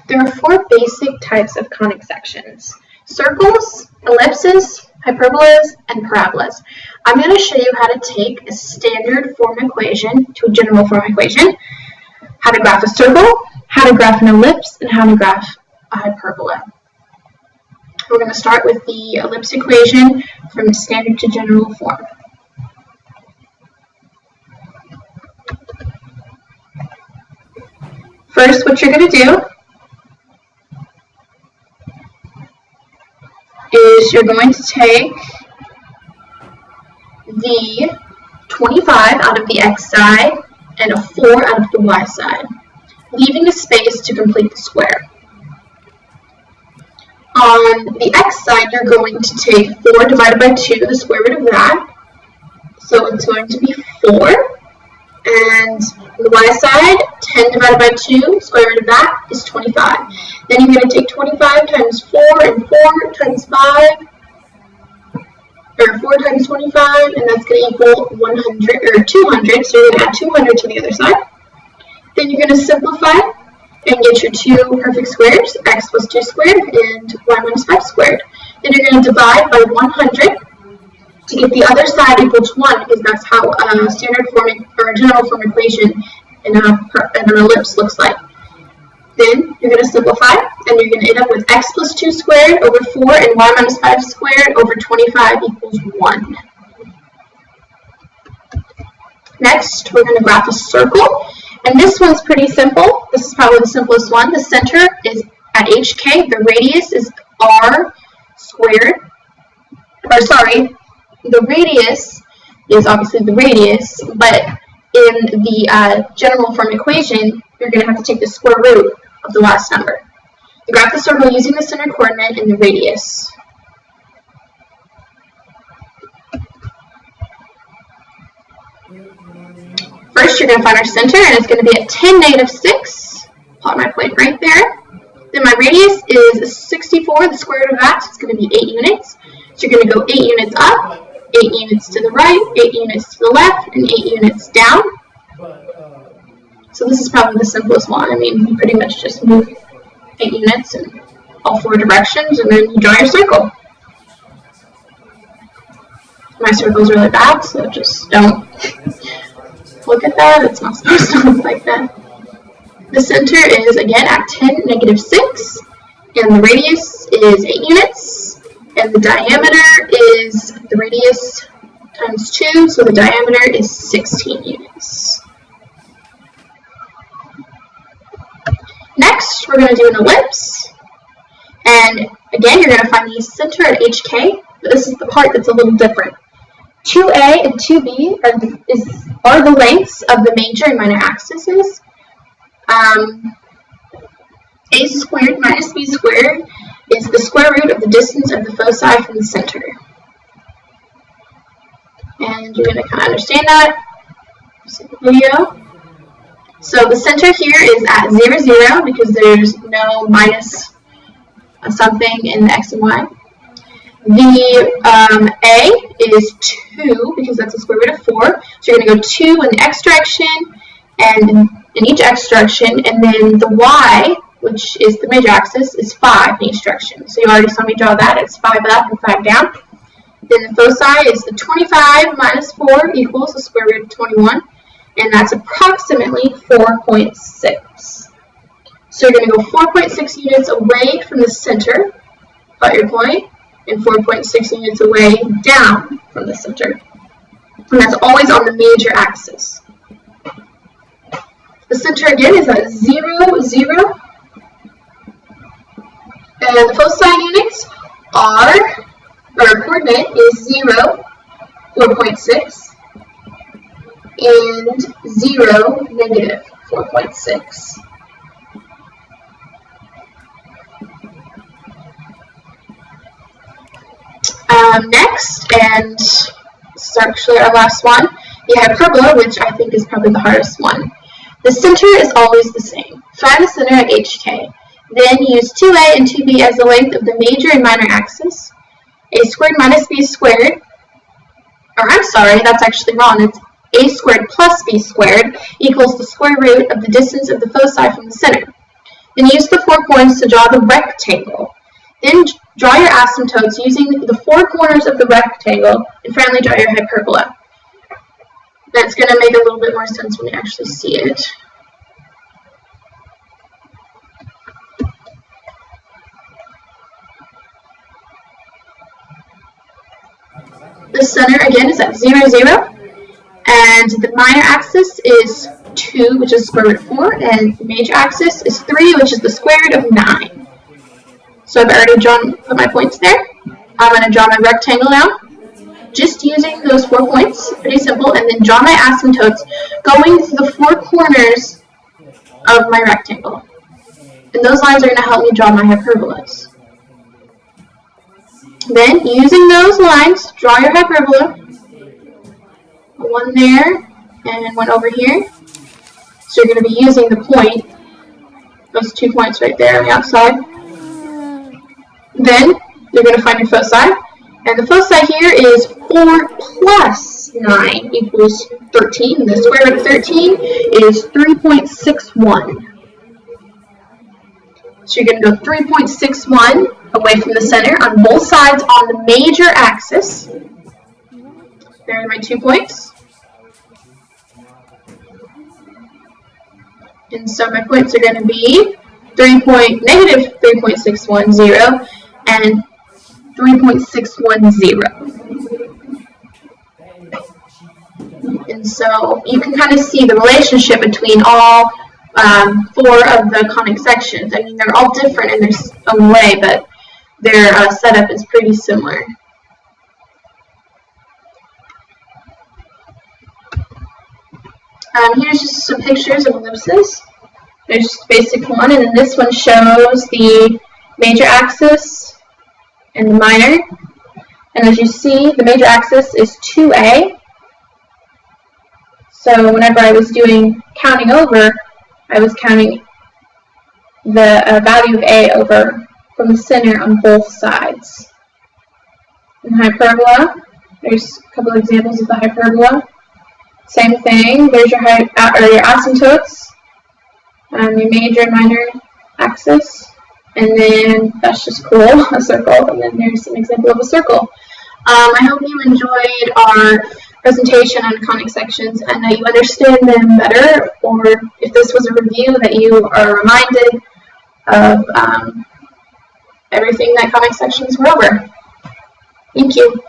There are four basic types of conic sections: circles, ellipses, hyperbolas, and parabolas. I'm going to show you how to take a standard form equation to a general form equation, how to graph a circle, how to graph an ellipse, and how to graph a hyperbola. We're going to start with the ellipse equation from standard to general form. First, what you're going to do is you're going to take the 25 out of the x side and a 4 out of the y side, leaving a space to complete the square. On the x side, you're going to take 4 divided by 2, the square root of that, so it's going to be 4. And on the y side, 10 divided by 2, square root of that is 25. Then you're going to take 25 times 4 and 4 times 5, or 4 times 25, and that's going to equal 100, or 200, so you're going to add 200 to the other side. Then you're going to simplify and get your two perfect squares, x plus 2 squared and y minus 5 squared. Then you're going to divide by 100 to get the other side equal to 1, because that's how a standard form or a general form equation in an ellipse looks like. Then you're going to simplify, and you're going to end up with x plus 2 squared over 4 and y minus 5 squared over 25 equals 1. Next, we're going to graph a circle, and this one's pretty simple. This is probably the simplest one. The center is at HK, the radius is r squared, or sorry, the radius is obviously the radius, but in the general form equation, you're going to have to take the square root of the last number. You graph the circle using the center coordinate and the radius. First, you're going to find our center, and it's going to be at 10, -6. Plot my point right there. Then my radius is 64, the square root of that, so it's going to be 8 units. So you're going to go 8 units up, 8 units to the right, 8 units to the left, and 8 units down. So this is probably the simplest one. I mean, you pretty much just move 8 units in all 4 directions, and then you draw your circle. My circle is really bad, so just don't look at that. It's not supposed to look like that. The center is, again, at 10, -6, and the radius is 8 units, and the diameter is the radius times 2, so the diameter is 16 units. Next, we're going to do an ellipse, and again, you're going to find the center at HK, but this is the part that's a little different. 2A and 2B are the lengths of the major and minor axes. A squared minus B squared is the square root of the distance of the foci from the center. And you're going to kind of understand that. Video. So the center here is at 0, 0, because there's no minus something in the x and y. The A is 2, because that's the square root of 4. So you're going to go 2 in the x direction, and in each x direction, and then the y, which is the major axis, is 5 in each direction. So you already saw me draw that. It's 5 up and 5 down. Then the foci is the 25 minus 4 equals the square root of 21, and that's approximately 4.6. So you're going to go 4.6 units away from the center, plot your point, and 4.6 units away down from the center. And that's always on the major axis. The center again is at 0, 0. And the foci units are, or coordinate is 0, 4.6, and 0, -4.6. Next, and this is actually our last one, the hyperbola, which I think is probably the hardest one. The center is always the same. Find the center at HK. Then use 2A and 2B as the length of the major and minor axis. A squared minus B squared, or I'm sorry, that's actually wrong. It's A squared plus B squared equals the square root of the distance of the foci from the center. and use the 4 points to draw the rectangle. Then draw your asymptotes using the 4 corners of the rectangle, and finally draw your hyperbola. That's going to make a little bit more sense when you actually see it. The center, again, is at 0, 0, and the minor axis is 2, which is the square root of 4, and the major axis is 3, which is the square root of 9. So I've already put my points there. I'm going to draw my rectangle now, just using those 4 points, pretty simple, and then draw my asymptotes going to the 4 corners of my rectangle. And those lines are going to help me draw my hyperbolas. Then, using those lines, draw your hyperbola. One there, and one over here. So you're going to be using the point, those 2 points right there on the outside. Then, you're going to find your foci. And the foci here is 4 plus 9 equals 13. The square root of 13 is 3.61. So you're going to go 3.61 away from the center on both sides on the major axis. There are my 2 points. And so my points are going to be negative 3.610 and 3.610. And so you can kind of see the relationship between all 4 of the conic sections. I mean, they're all different in their own way, but their setup is pretty similar. Here's just some pictures of ellipses. There's just a basic one, and then this one shows the major axis and the minor. And as you see, the major axis is 2a. So whenever I was counting over, I was counting the value of a over from the center on both sides. In hyperbola, there's a couple of examples of the hyperbola. Same thing, there's your asymptotes, your major and minor axis, and then that's just cool, a circle, and then there's an example of a circle. I hope you enjoyed our presentation on conic sections and that you understand them better, or if this was a review, that you are reminded of everything that conic sections were over. Thank you.